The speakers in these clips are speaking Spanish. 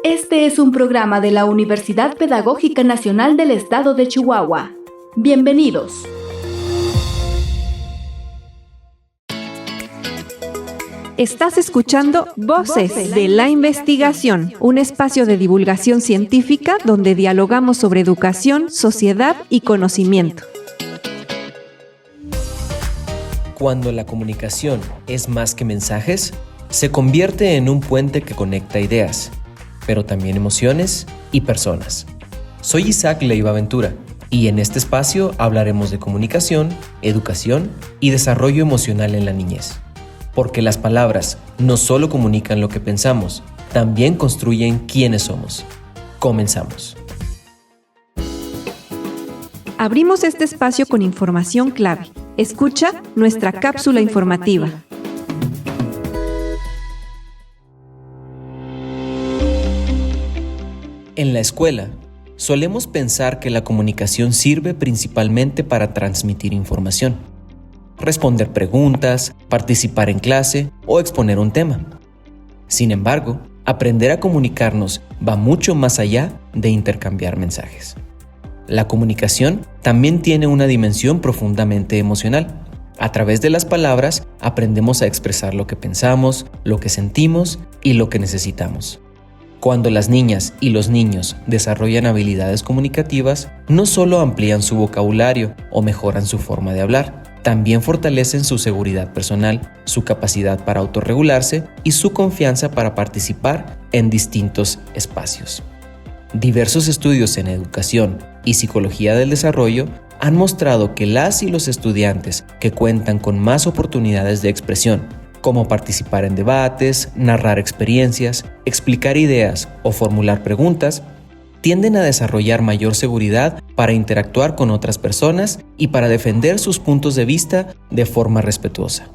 Este es un programa de la Universidad Pedagógica Nacional del Estado de Chihuahua. Bienvenidos. Estás escuchando Voces de la Investigación, un espacio de divulgación científica donde dialogamos sobre educación, sociedad y conocimiento. Cuando la comunicación es más que mensajes, se convierte en un puente que conecta ideas, pero también emociones y personas. Soy Isaac Leiva Ventura y en este espacio hablaremos de comunicación, educación y desarrollo emocional en la niñez. Porque las palabras no solo comunican lo que pensamos, también construyen quiénes somos. Comenzamos. Abrimos este espacio con información clave. Escucha nuestra cápsula informativa. En la escuela, solemos pensar que la comunicación sirve principalmente para transmitir información, responder preguntas, participar en clase o exponer un tema. Sin embargo, aprender a comunicarnos va mucho más allá de intercambiar mensajes. La comunicación también tiene una dimensión profundamente emocional. A través de las palabras aprendemos a expresar lo que pensamos, lo que sentimos y lo que necesitamos. Cuando las niñas y los niños desarrollan habilidades comunicativas, no solo amplían su vocabulario o mejoran su forma de hablar, también fortalecen su seguridad personal, su capacidad para autorregularse y su confianza para participar en distintos espacios. Diversos estudios en educación y psicología del desarrollo han mostrado que las y los estudiantes que cuentan con más oportunidades de expresión, como participar en debates, narrar experiencias, explicar ideas o formular preguntas, tienden a desarrollar mayor seguridad para interactuar con otras personas y para defender sus puntos de vista de forma respetuosa.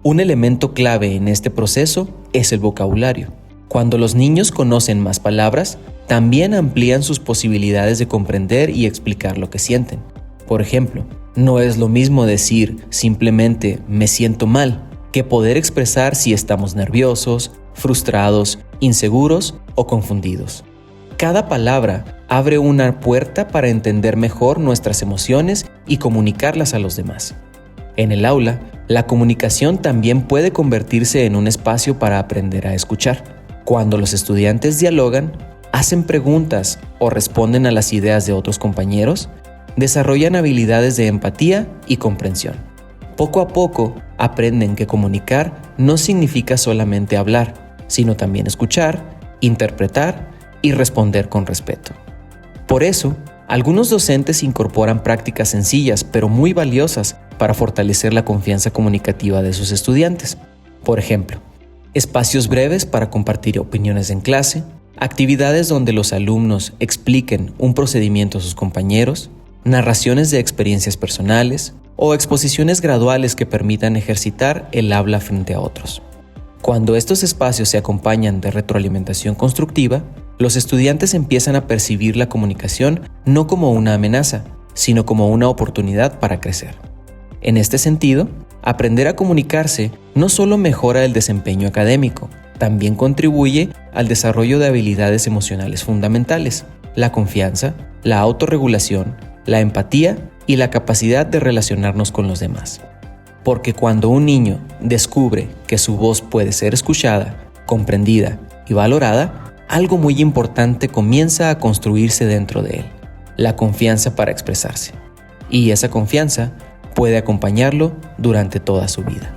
Un elemento clave en este proceso es el vocabulario. Cuando los niños conocen más palabras, también amplían sus posibilidades de comprender y explicar lo que sienten. Por ejemplo, no es lo mismo decir simplemente "me siento mal" que poder expresar si estamos nerviosos, frustrados, inseguros o confundidos. Cada palabra abre una puerta para entender mejor nuestras emociones y comunicarlas a los demás. En el aula, la comunicación también puede convertirse en un espacio para aprender a escuchar. Cuando los estudiantes dialogan, hacen preguntas o responden a las ideas de otros compañeros, desarrollan habilidades de empatía y comprensión. Poco a poco, aprenden que comunicar no significa solamente hablar, sino también escuchar, interpretar y responder con respeto. Por eso, algunos docentes incorporan prácticas sencillas pero muy valiosas para fortalecer la confianza comunicativa de sus estudiantes. Por ejemplo, espacios breves para compartir opiniones en clase, actividades donde los alumnos expliquen un procedimiento a sus compañeros, narraciones de experiencias personales o exposiciones graduales que permitan ejercitar el habla frente a otros. Cuando estos espacios se acompañan de retroalimentación constructiva, los estudiantes empiezan a percibir la comunicación no como una amenaza, sino como una oportunidad para crecer. En este sentido, aprender a comunicarse no solo mejora el desempeño académico, también contribuye al desarrollo de habilidades emocionales fundamentales, la confianza, la autorregulación, la empatía y la capacidad de relacionarnos con los demás. Porque cuando un niño descubre que su voz puede ser escuchada, comprendida y valorada, algo muy importante comienza a construirse dentro de él: la confianza para expresarse. Y esa confianza puede acompañarlo durante toda su vida.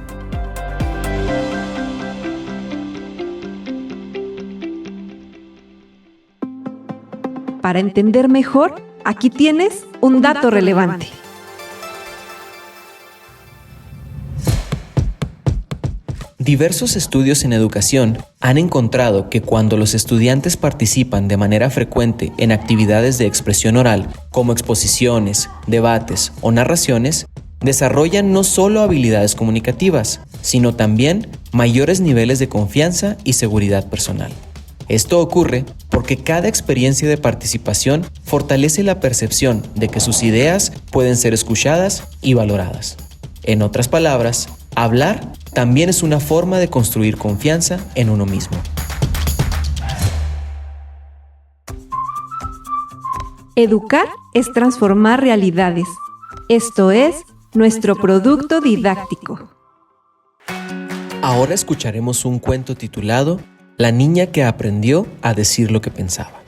Para entender mejor, aquí tienes un dato relevante. Diversos estudios en educación han encontrado que cuando los estudiantes participan de manera frecuente en actividades de expresión oral, como exposiciones, debates o narraciones, desarrollan no solo habilidades comunicativas, sino también mayores niveles de confianza y seguridad personal. Esto ocurre porque cada experiencia de participación fortalece la percepción de que sus ideas pueden ser escuchadas y valoradas. En otras palabras, hablar también es una forma de construir confianza en uno mismo. Educar es transformar realidades. Esto es nuestro producto didáctico. Ahora escucharemos un cuento titulado La niña que aprendió a decir lo que pensaba.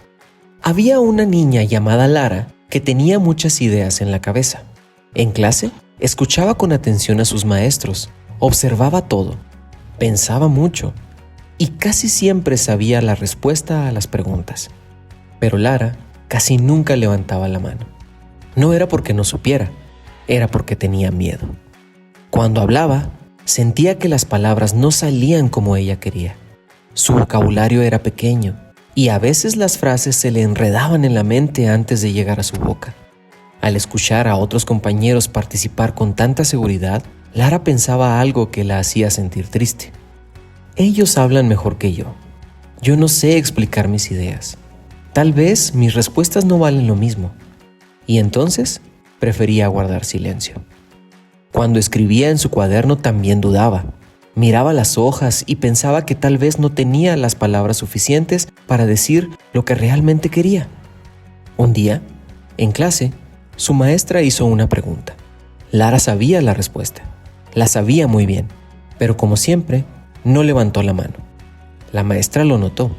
Había una niña llamada Lara que tenía muchas ideas en la cabeza. En clase, escuchaba con atención a sus maestros, observaba todo, pensaba mucho y casi siempre sabía la respuesta a las preguntas. Pero Lara casi nunca levantaba la mano. No era porque no supiera, era porque tenía miedo. Cuando hablaba, sentía que las palabras no salían como ella quería. Su vocabulario era pequeño y a veces las frases se le enredaban en la mente antes de llegar a su boca. Al escuchar a otros compañeros participar con tanta seguridad, Lara pensaba algo que la hacía sentir triste. Ellos hablan mejor que yo. Yo no sé explicar mis ideas. Tal vez mis respuestas no valen lo mismo. Y entonces prefería guardar silencio. Cuando escribía en su cuaderno también dudaba. Miraba las hojas y pensaba que tal vez no tenía las palabras suficientes para decir lo que realmente quería. Un día, en clase, su maestra hizo una pregunta. Lara sabía la respuesta. La sabía muy bien, pero como siempre, no levantó la mano. La maestra lo notó.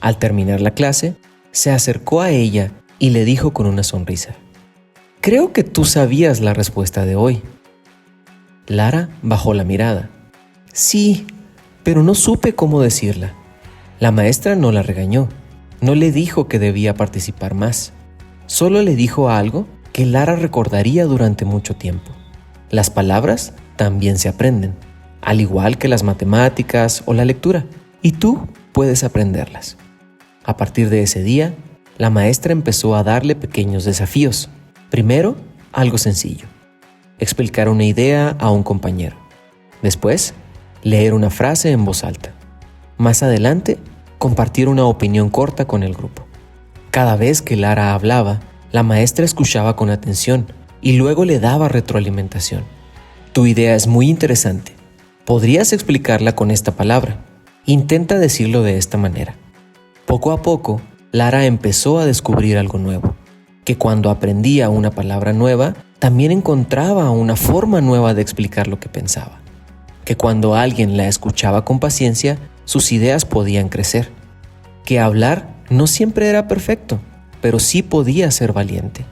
Al terminar la clase, se acercó a ella y le dijo con una sonrisa: «Creo que tú sabías la respuesta de hoy». Lara bajó la mirada. «Sí, pero no supe cómo decirla». La maestra no la regañó, no le dijo que debía participar más. Solo le dijo algo que Lara recordaría durante mucho tiempo. Las palabras también se aprenden, al igual que las matemáticas o la lectura, y tú puedes aprenderlas. A partir de ese día, la maestra empezó a darle pequeños desafíos. Primero, algo sencillo: explicar una idea a un compañero. Después, leer una frase en voz alta. Más adelante, compartir una opinión corta con el grupo. Cada vez que Lara hablaba, la maestra escuchaba con atención y luego le daba retroalimentación. Tu idea es muy interesante. ¿Podrías explicarla con esta palabra? Intenta decirlo de esta manera. Poco a poco, Lara empezó a descubrir algo nuevo, que cuando aprendía una palabra nueva, también encontraba una forma nueva de explicar lo que pensaba. Que cuando alguien la escuchaba con paciencia, sus ideas podían crecer. Que hablar no siempre era perfecto, pero sí podía ser valiente.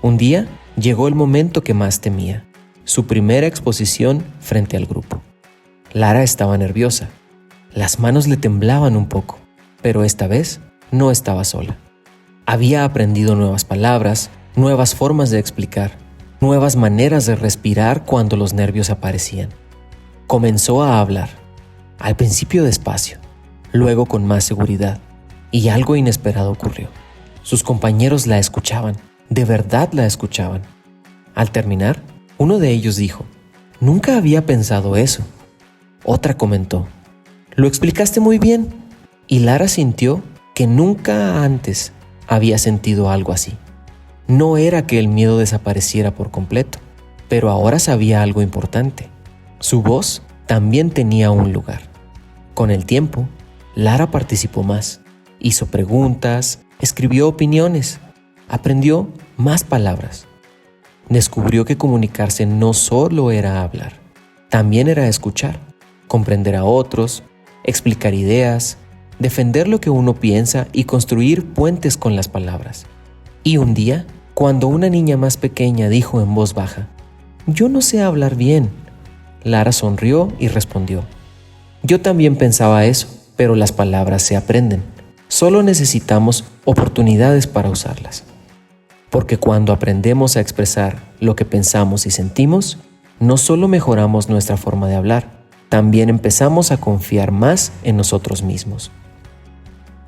Un día llegó el momento que más temía, su primera exposición frente al grupo. Lara estaba nerviosa, las manos le temblaban un poco, pero esta vez no estaba sola. Había aprendido nuevas palabras, nuevas formas de explicar, nuevas maneras de respirar cuando los nervios aparecían. Comenzó a hablar, al principio despacio, luego con más seguridad, y algo inesperado ocurrió. Sus compañeros la escuchaban, de verdad la escuchaban. Al terminar, uno de ellos dijo: «Nunca había pensado eso». Otra comentó: «Lo explicaste muy bien». Y Lara sintió que nunca antes había sentido algo así. No era que el miedo desapareciera por completo, pero ahora sabía algo importante. Su voz también tenía un lugar. Con el tiempo, Lara participó más, hizo preguntas, escribió opiniones, aprendió más palabras. Descubrió que comunicarse no solo era hablar, también era escuchar, comprender a otros, explicar ideas, defender lo que uno piensa y construir puentes con las palabras. Y un día, cuando una niña más pequeña dijo en voz baja: «Yo no sé hablar bien», Lara sonrió y respondió: «Yo también pensaba eso, pero las palabras se aprenden. Solo necesitamos oportunidades para usarlas». Porque cuando aprendemos a expresar lo que pensamos y sentimos, no solo mejoramos nuestra forma de hablar, también empezamos a confiar más en nosotros mismos.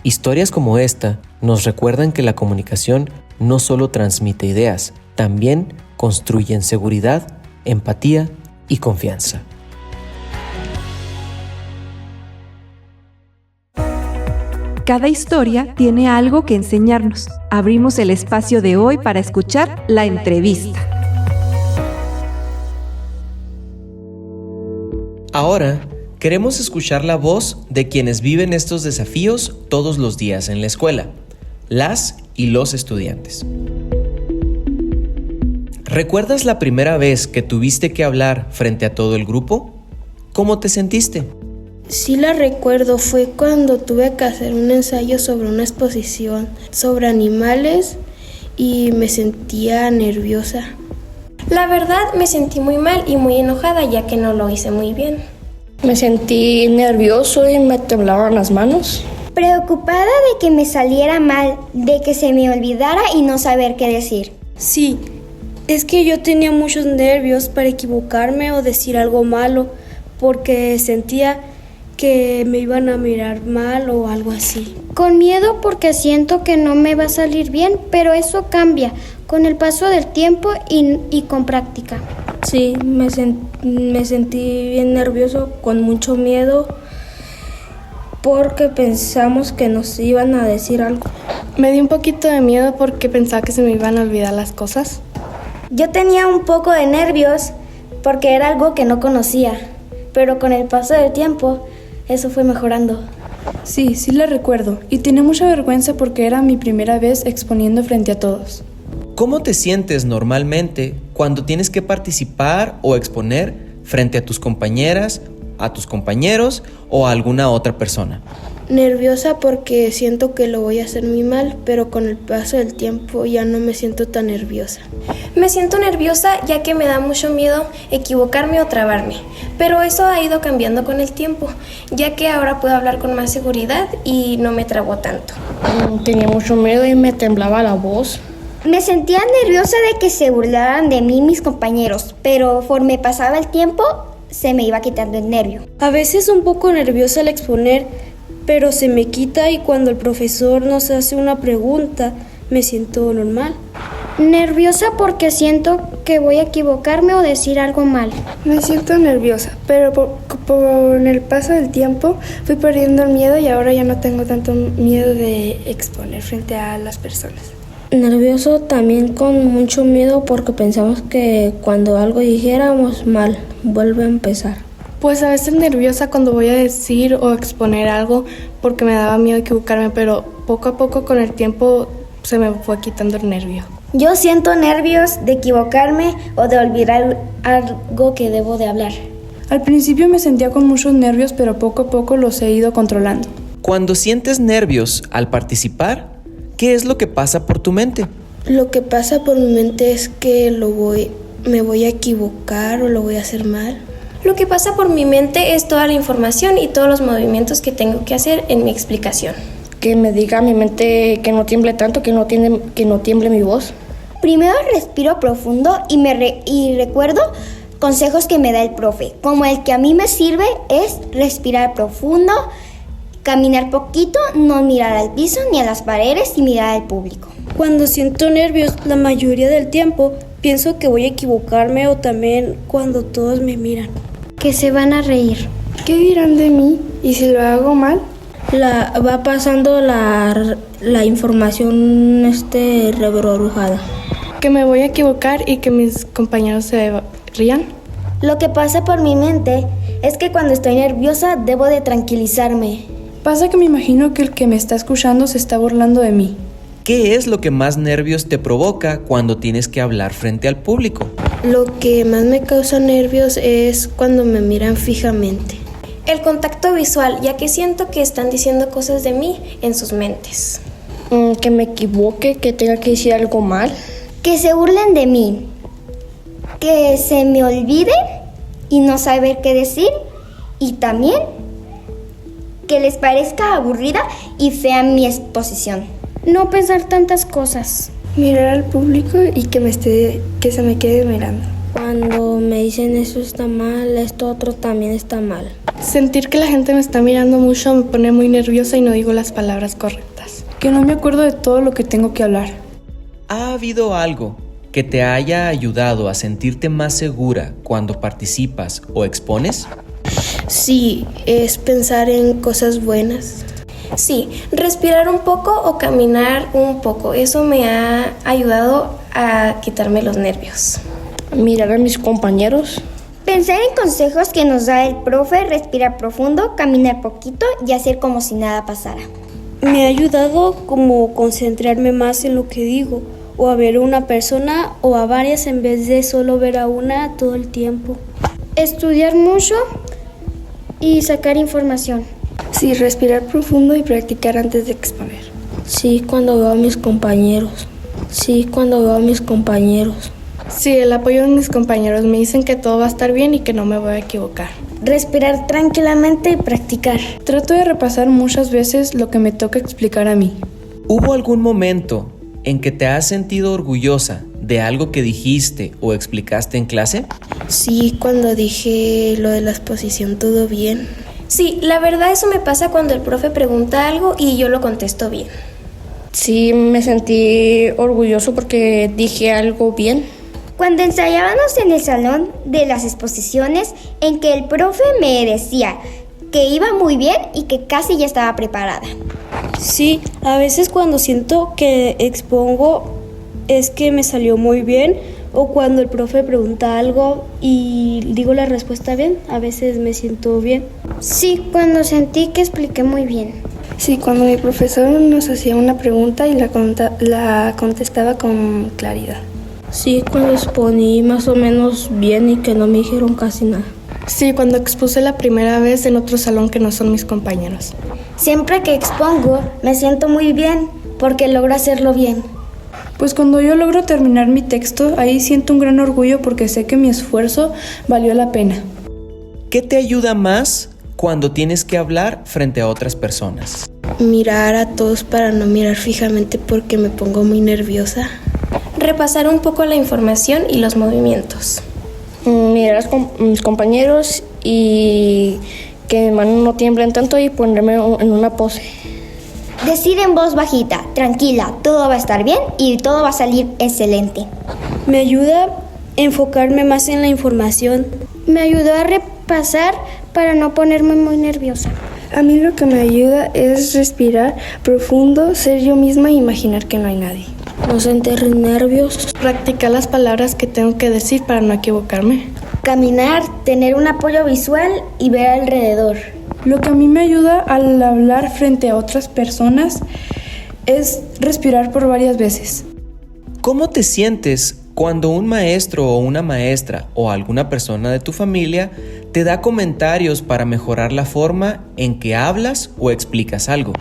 Historias como esta nos recuerdan que la comunicación no solo transmite ideas, también construyen seguridad, empatía y confianza. Cada historia tiene algo que enseñarnos. Abrimos el espacio de hoy para escuchar la entrevista. Ahora, queremos escuchar la voz de quienes viven estos desafíos todos los días en la escuela, las y los estudiantes. ¿Recuerdas la primera vez que tuviste que hablar frente a todo el grupo? ¿Cómo te sentiste? Sí la recuerdo, fue cuando tuve que hacer un ensayo sobre una exposición sobre animales y me sentía nerviosa. La verdad me sentí muy mal y muy enojada ya que no lo hice muy bien. Me sentí nervioso y me temblaban las manos. Preocupada de que me saliera mal, de que se me olvidara y no saber qué decir. Sí, es que yo tenía muchos nervios para equivocarme o decir algo malo, porque sentía que me iban a mirar mal o algo así. Con miedo porque siento que no me va a salir bien, pero eso cambia con el paso del tiempo y con práctica. Sí, me sentí bien nervioso, con mucho miedo, porque pensamos que nos iban a decir algo. Me dio un poquito de miedo porque pensaba que se me iban a olvidar las cosas. Yo tenía un poco de nervios porque era algo que no conocía, pero con el paso del tiempo eso fue mejorando. Sí la recuerdo y tenía mucha vergüenza porque era mi primera vez exponiendo frente a todos. ¿Cómo te sientes normalmente cuando tienes que participar o exponer frente a tus compañeras, a tus compañeros o a alguna otra persona? Nerviosa porque siento que lo voy a hacer muy mal, pero con el paso del tiempo ya no me siento tan nerviosa. Me siento nerviosa ya que me da mucho miedo equivocarme o trabarme, pero eso ha ido cambiando con el tiempo, ya que ahora puedo hablar con más seguridad y no me trabo tanto. Tenía mucho miedo y me temblaba la voz. Me sentía nerviosa de que se burlaran de mí mis compañeros, pero conforme pasaba el tiempo se me iba quitando el nervio. A veces un poco nerviosa al exponer, pero se me quita y cuando el profesor nos hace una pregunta me siento normal. Nerviosa porque siento que voy a equivocarme o decir algo mal. Me siento nerviosa, pero por el paso del tiempo fui perdiendo el miedo y ahora ya no tengo tanto miedo de exponer frente a las personas. Nervioso también con mucho miedo porque pensamos que cuando algo dijéramos mal, vuelve a empezar. Pues a veces nerviosa cuando voy a decir o exponer algo porque me daba miedo equivocarme, pero poco a poco con el tiempo se me fue quitando el nervio. Yo siento nervios de equivocarme o de olvidar algo que debo de hablar. Al principio me sentía con muchos nervios, pero poco a poco los he ido controlando. Cuando sientes nervios al participar, ¿qué es lo que pasa por tu mente? Lo que pasa por mi mente es que me voy a equivocar o lo voy a hacer mal. Lo que pasa por mi mente es toda la información y todos los movimientos que tengo que hacer en mi explicación. Que me diga a mi mente que no tiemble tanto, que no tiemble mi voz. Primero respiro profundo y recuerdo consejos que me da el profe, como el que a mí me sirve es respirar profundo, caminar poquito, no mirar al piso ni a las paredes y mirar al público. Cuando siento nervios, la mayoría del tiempo pienso que voy a equivocarme o también cuando todos me miran. Que se van a reír. ¿Qué dirán de mí? ¿Y si lo hago mal? Va pasando la información rebrujada. Que me voy a equivocar y que mis compañeros se rían. Lo que pasa por mi mente es que cuando estoy nerviosa debo de tranquilizarme. Pasa que me imagino que el que me está escuchando se está burlando de mí. ¿Qué es lo que más nervios te provoca cuando tienes que hablar frente al público? Lo que más me causa nervios es cuando me miran fijamente. El contacto visual, ya que siento que están diciendo cosas de mí en sus mentes. Que me equivoque, que tenga que decir algo mal. Que se burlen de mí. Que se me olvide y no saber qué decir. Y también que les parezca aburrida y fea mi exposición. No pensar tantas cosas. Mirar al público y que se me quede mirando. Cuando me dicen eso está mal, esto otro también está mal. Sentir que la gente me está mirando mucho me pone muy nerviosa y no digo las palabras correctas. Que no me acuerdo de todo lo que tengo que hablar. ¿Ha habido algo que te haya ayudado a sentirte más segura cuando participas o expones? Sí, es pensar en cosas buenas. Sí, respirar un poco o caminar un poco. Eso me ha ayudado a quitarme los nervios. Mirar a mis compañeros. Pensar en consejos que nos da el profe, respirar profundo, caminar poquito y hacer como si nada pasara. Me ha ayudado como concentrarme más en lo que digo, o a ver a una persona o a varias en vez de solo ver a una todo el tiempo. Estudiar mucho y sacar información. Sí, respirar profundo y practicar antes de exponer. Sí, cuando veo a mis compañeros. Sí, el apoyo de mis compañeros me dicen que todo va a estar bien y que no me voy a equivocar. Respirar tranquilamente y practicar. Trato de repasar muchas veces lo que me toca explicar a mí. ¿Hubo algún momento en que te has sentido orgullosa de algo que dijiste o explicaste en clase? Sí, cuando dije lo de la exposición, todo bien. Sí, la verdad eso me pasa cuando el profe pregunta algo y yo lo contesto bien. Sí, me sentí orgulloso porque dije algo bien. Cuando ensayábamos en el salón de las exposiciones, en que el profe me decía que iba muy bien y que casi ya estaba preparada. Sí, a veces cuando siento que expongo es que me salió muy bien, o cuando el profe pregunta algo y digo la respuesta bien, a veces me siento bien. Sí, cuando sentí que expliqué muy bien. Sí, cuando mi profesor nos hacía una pregunta y la contestaba con claridad. Sí, cuando exponí más o menos bien y que no me dijeron casi nada. Sí, cuando expuse la primera vez en otro salón que no son mis compañeros. Siempre que expongo me siento muy bien porque logro hacerlo bien. Pues cuando yo logro terminar mi texto, ahí siento un gran orgullo porque sé que mi esfuerzo valió la pena. ¿Qué te ayuda más cuando tienes que hablar frente a otras personas? Mirar a todos para no mirar fijamente porque me pongo muy nerviosa. Repasar un poco la información y los movimientos. Mirar a mis compañeros y que mis manos no tiemblen tanto y ponerme en una pose. Decir en voz bajita, tranquila, todo va a estar bien y todo va a salir excelente. Me ayuda a enfocarme más en la información. Me ayudó a repasar para no ponerme muy nerviosa. A mí lo que me ayuda es respirar profundo, ser yo misma e imaginar que no hay nadie. No sentir nervios. Practicar las palabras que tengo que decir para no equivocarme. Caminar, tener un apoyo visual y ver alrededor. Lo que a mí me ayuda al hablar frente a otras personas es respirar por varias veces. ¿Cómo te sientes cuando un maestro o una maestra o alguna persona de tu familia te da comentarios para mejorar la forma en que hablas o explicas algo?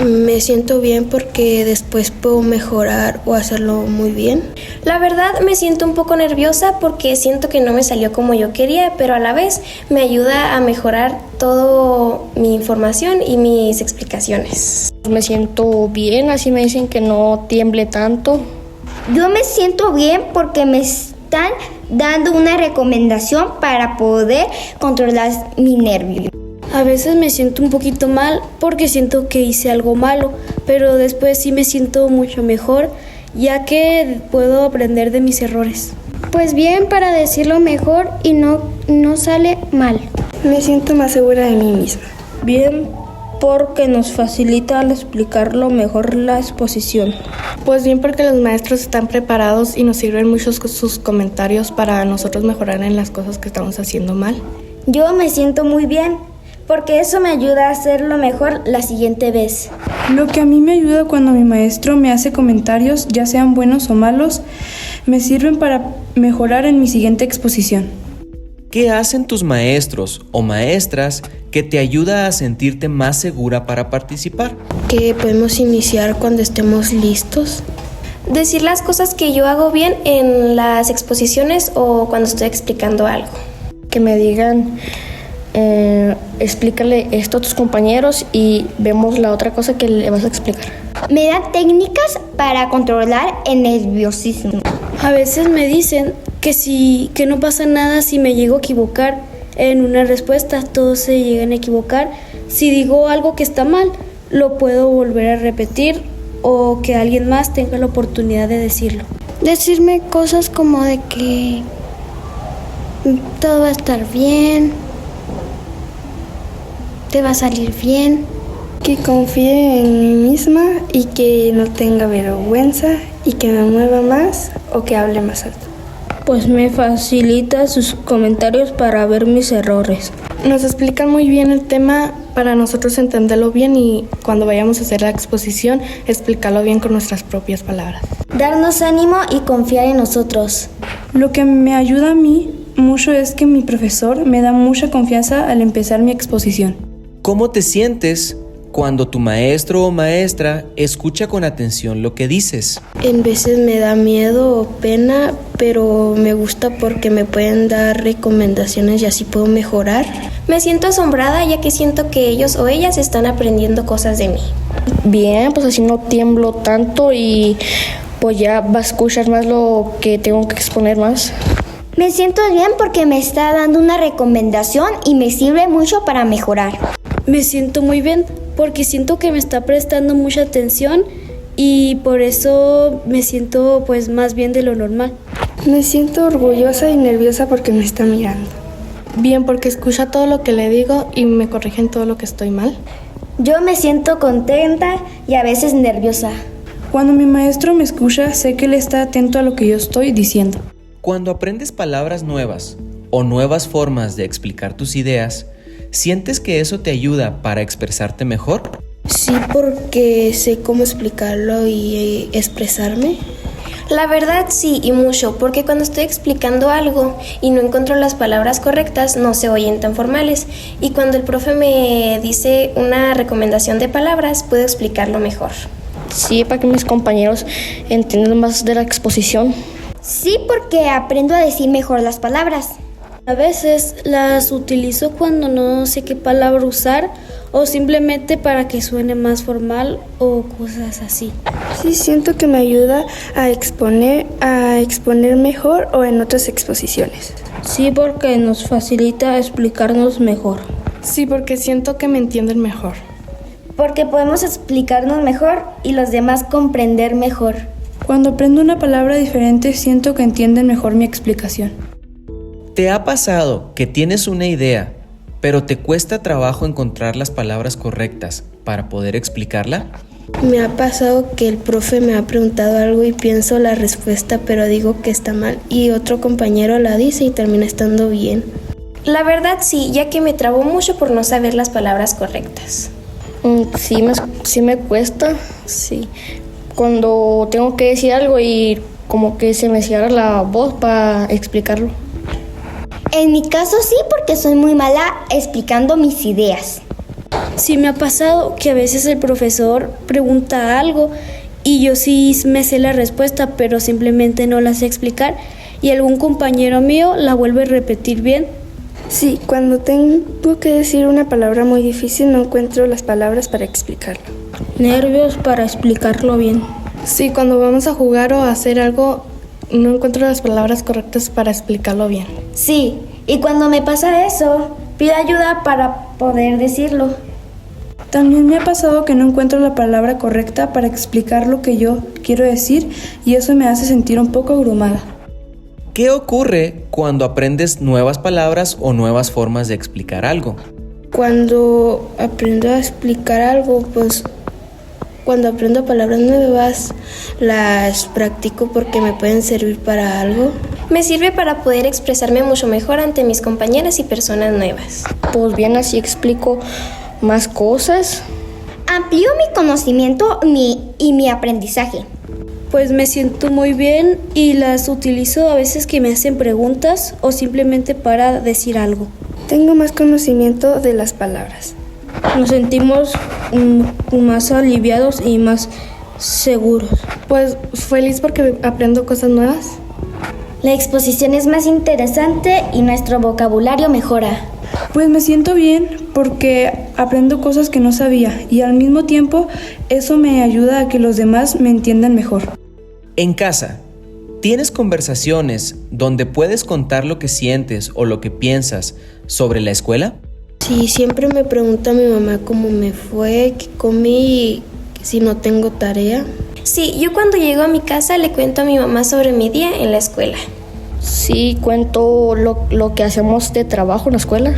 Me siento bien porque después puedo mejorar o hacerlo muy bien. La verdad me siento un poco nerviosa porque siento que no me salió como yo quería, pero a la vez me ayuda a mejorar toda mi información y mis explicaciones. Me siento bien, así me dicen que no tiemble tanto. Yo me siento bien porque me están dando una recomendación para poder controlar mi nervio. A veces me siento un poquito mal porque siento que hice algo malo, pero después sí me siento mucho mejor, ya que puedo aprender de mis errores. Pues bien, para decirlo mejor y no sale mal. Me siento más segura de mí misma. Bien, porque nos facilita al explicarlo mejor la exposición. Pues bien, porque los maestros están preparados y nos sirven mucho sus comentarios para nosotros mejorar en las cosas que estamos haciendo mal. Yo me siento muy bien, porque eso me ayuda a hacerlo mejor la siguiente vez. Lo que a mí me ayuda cuando mi maestro me hace comentarios, ya sean buenos o malos, me sirven para mejorar en mi siguiente exposición. ¿Qué hacen tus maestros o maestras que te ayuda a sentirte más segura para participar? Que podemos iniciar cuando estemos listos. Decir las cosas que yo hago bien en las exposiciones o cuando estoy explicando algo. Que me digan, explícale esto a tus compañeros y vemos la otra cosa que le vas a explicar. Me dan técnicas para controlar el nerviosismo. A veces me dicen que no pasa nada si me llego a equivocar en una respuesta, todos se llegan a equivocar. Si digo algo que está mal, lo puedo volver a repetir o que alguien más tenga la oportunidad de decirlo. Decirme cosas como de que todo va a estar bien, te va a salir bien. Que confíe en mí misma y que no tenga vergüenza y que me mueva más o que hable más alto. Pues me facilita sus comentarios para ver mis errores. Nos explican muy bien el tema para nosotros entenderlo bien y cuando vayamos a hacer la exposición, explicarlo bien con nuestras propias palabras. Darnos ánimo y confiar en nosotros. Lo que me ayuda a mí mucho es que mi profesor me da mucha confianza al empezar mi exposición. ¿Cómo te sientes cuando tu maestro o maestra escucha con atención lo que dices? En veces me da miedo o pena, pero me gusta porque me pueden dar recomendaciones y así puedo mejorar. Me siento asombrada ya que siento que ellos o ellas están aprendiendo cosas de mí. Bien, pues así no tiemblo tanto y pues ya va a escuchar más lo que tengo que exponer más. Me siento bien porque me está dando una recomendación y me sirve mucho para mejorar. Me siento muy bien porque siento que me está prestando mucha atención y por eso me siento pues más bien de lo normal. Me siento orgullosa y nerviosa porque me está mirando. Bien, porque escucha todo lo que le digo y me corrigen todo lo que estoy mal. Yo me siento contenta y a veces nerviosa. Cuando mi maestro me escucha, sé que él está atento a lo que yo estoy diciendo. Cuando aprendes palabras nuevas o nuevas formas de explicar tus ideas, ¿sientes que eso te ayuda para expresarte mejor? Sí, porque sé cómo explicarlo y expresarme. La verdad sí, y mucho, porque cuando estoy explicando algo y no encuentro las palabras correctas, no se oyen tan formales. Y cuando el profe me dice una recomendación de palabras, puedo explicarlo mejor. Sí, para que mis compañeros entiendan más de la exposición. Sí, porque aprendo a decir mejor las palabras. A veces las utilizo cuando no sé qué palabra usar o simplemente para que suene más formal o cosas así. Sí, siento que me ayuda a exponer mejor o en otras exposiciones. Sí, porque nos facilita explicarnos mejor. Sí, porque siento que me entienden mejor. Porque podemos explicarnos mejor y los demás comprender mejor. Cuando aprendo una palabra diferente, siento que entienden mejor mi explicación. ¿Te ha pasado que tienes una idea, pero te cuesta trabajo encontrar las palabras correctas para poder explicarla? Me ha pasado que el profe me ha preguntado algo y pienso la respuesta, pero digo que está mal y otro compañero la dice y termina estando bien. La verdad sí, ya que me trabo mucho por no saber las palabras correctas. Sí me cuesta, sí. Cuando tengo que decir algo y como que se me cierra la voz para explicarlo. En mi caso sí, porque soy muy mala explicando mis ideas. Sí me ha pasado que a veces el profesor pregunta algo y yo sí me sé la respuesta, pero simplemente no la sé explicar y algún compañero mío la vuelve a repetir bien. Sí, cuando tengo que decir una palabra muy difícil no encuentro las palabras para explicarlo. Nervios para explicarlo bien. Sí, cuando vamos a jugar o a hacer algo no encuentro las palabras correctas para explicarlo bien. Sí, y cuando me pasa eso, pido ayuda para poder decirlo. También me ha pasado que no encuentro la palabra correcta para explicar lo que yo quiero decir y eso me hace sentir un poco abrumada. ¿Qué ocurre cuando aprendes nuevas palabras o nuevas formas de explicar algo? Cuando aprendo a explicar algo, pues cuando aprendo palabras nuevas, las practico porque me pueden servir para algo. Me sirve para poder expresarme mucho mejor ante mis compañeras y personas nuevas. Pues bien, así explico más cosas. Amplío mi conocimiento y mi aprendizaje. Pues me siento muy bien y las utilizo a veces que me hacen preguntas o simplemente para decir algo. Tengo más conocimiento de las palabras. Nos sentimos más aliviados y más seguros. Pues feliz porque aprendo cosas nuevas. La exposición es más interesante y nuestro vocabulario mejora. Pues me siento bien porque aprendo cosas que no sabía y al mismo tiempo eso me ayuda a que los demás me entiendan mejor. En casa, ¿tienes conversaciones donde puedes contar lo que sientes o lo que piensas sobre la escuela? Sí, siempre me pregunta mi mamá cómo me fue, qué comí y si no tengo tarea. Sí, yo cuando llego a mi casa le cuento a mi mamá sobre mi día en la escuela. Sí, cuento lo que hacemos de trabajo en la escuela.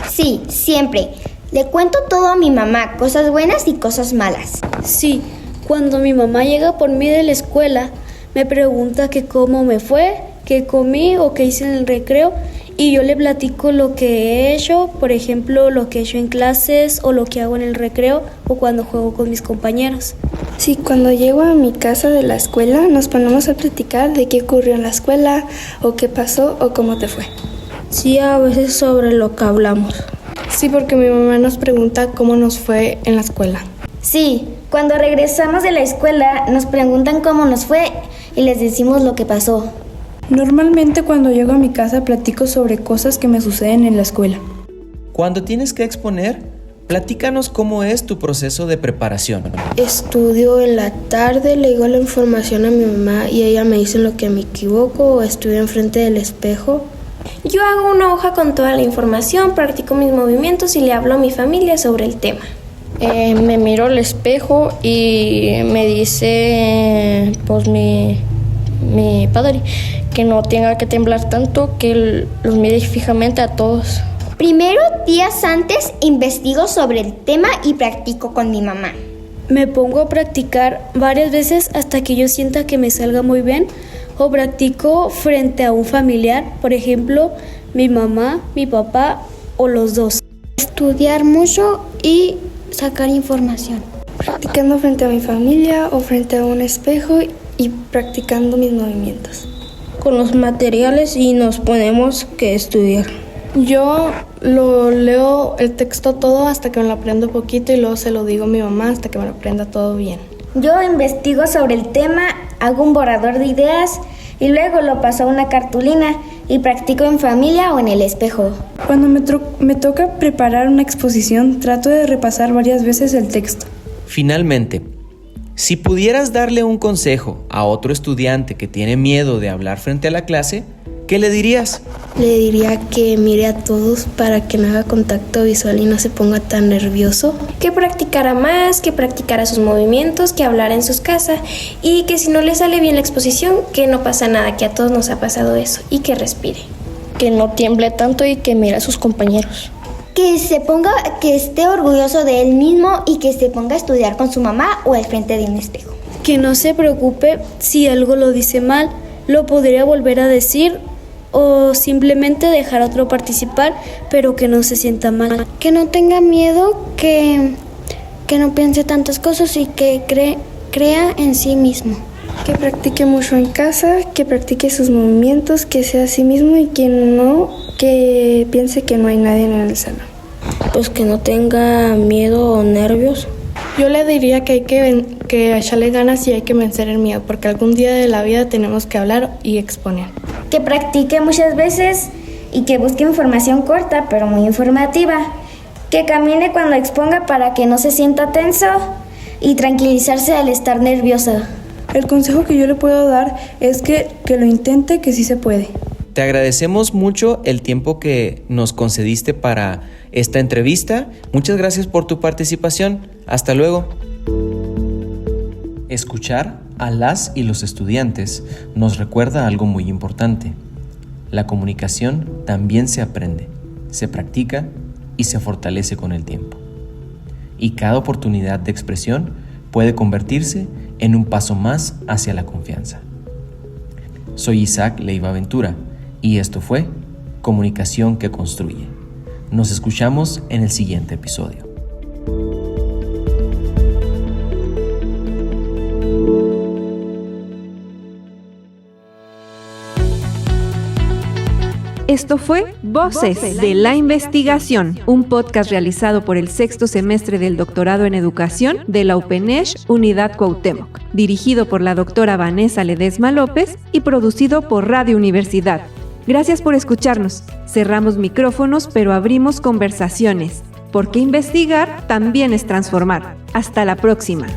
Sí, siempre. Le cuento todo a mi mamá, cosas buenas y cosas malas. Sí, cuando mi mamá llega por mí de la escuela, me pregunta que cómo me fue, qué comí o qué hice en el recreo y yo le platico lo que he hecho, por ejemplo, lo que he hecho en clases o lo que hago en el recreo o cuando juego con mis compañeros. Sí, cuando llego a mi casa de la escuela nos ponemos a platicar de qué ocurrió en la escuela o qué pasó o cómo te fue. Sí, a veces sobre lo que hablamos. Sí, porque mi mamá nos pregunta cómo nos fue en la escuela. Sí, cuando regresamos de la escuela nos preguntan cómo nos fue y les decimos lo que pasó. Normalmente cuando llego a mi casa platico sobre cosas que me suceden en la escuela. Cuando tienes que exponer, platícanos cómo es tu proceso de preparación. Estudio en la tarde, le digo la información a mi mamá y ella me dice en lo que me equivoco o estudio enfrente del espejo. Yo hago una hoja con toda la información, practico mis movimientos y le hablo a mi familia sobre el tema. Me miro al espejo y me dice pues mi padre que no tenga que temblar tanto, que los mire fijamente a todos. Primero, días antes, investigo sobre el tema y practico con mi mamá. Me pongo a practicar varias veces hasta que yo sienta que me salga muy bien o practico frente a un familiar, por ejemplo, mi mamá, mi papá o los dos. Estudiar mucho y sacar información. Practicando frente a mi familia o frente a un espejo y practicando mis movimientos. Con los materiales y nos ponemos que estudiar. Yo lo leo el texto todo hasta que me lo aprendo poquito y luego se lo digo a mi mamá hasta que me lo aprenda todo bien. Yo investigo sobre el tema, hago un borrador de ideas y luego lo paso a una cartulina y practico en familia o en el espejo. Cuando me toca preparar una exposición, trato de repasar varias veces el texto. Finalmente, si pudieras darle un consejo a otro estudiante que tiene miedo de hablar frente a la clase, ¿qué le dirías? Le diría que mire a todos para que no haga contacto visual y no se ponga tan nervioso. Que practicara más, que practicara sus movimientos, que hablara en sus casas y que si no le sale bien la exposición, que no pasa nada, que a todos nos ha pasado eso y que respire. Que no tiemble tanto y que mire a sus compañeros. Que esté orgulloso de él mismo y que se ponga a estudiar con su mamá o al frente de un espejo. Que no se preocupe si algo lo dice mal, lo podría volver a decir o simplemente dejar a otro participar, pero que no se sienta mal. Que no tenga miedo, que no piense tantas cosas y que crea en sí mismo. Que practique mucho en casa, que practique sus movimientos, que sea a sí mismo y que piense que no hay nadie en el salón. Pues que no tenga miedo o nervios. Yo le diría que hay que echarle ganas y hay que vencer el miedo, porque algún día de la vida tenemos que hablar y exponer. Que practique muchas veces y que busque información corta pero muy informativa. Que camine cuando exponga para que no se sienta tenso y tranquilizarse al estar nervioso. El consejo que yo le puedo dar es que lo intente, que sí se puede. Te agradecemos mucho el tiempo que nos concediste para esta entrevista. Muchas gracias por tu participación. Hasta luego. Escuchar a las y los estudiantes nos recuerda algo muy importante. La comunicación también se aprende, se practica y se fortalece con el tiempo. Y cada oportunidad de expresión puede convertirse en un paso más hacia la confianza. Soy Isaac Leiva Ventura y esto fue Comunicación que Construye. Nos escuchamos en el siguiente episodio. Esto fue Voces de la Investigación, un podcast realizado por el sexto semestre del doctorado en educación de la UPENESH Unidad Cuauhtémoc, dirigido por la doctora Vanessa Ledesma López y producido por Radio Universidad. Gracias por escucharnos. Cerramos micrófonos, pero abrimos conversaciones, porque investigar también es transformar. Hasta la próxima.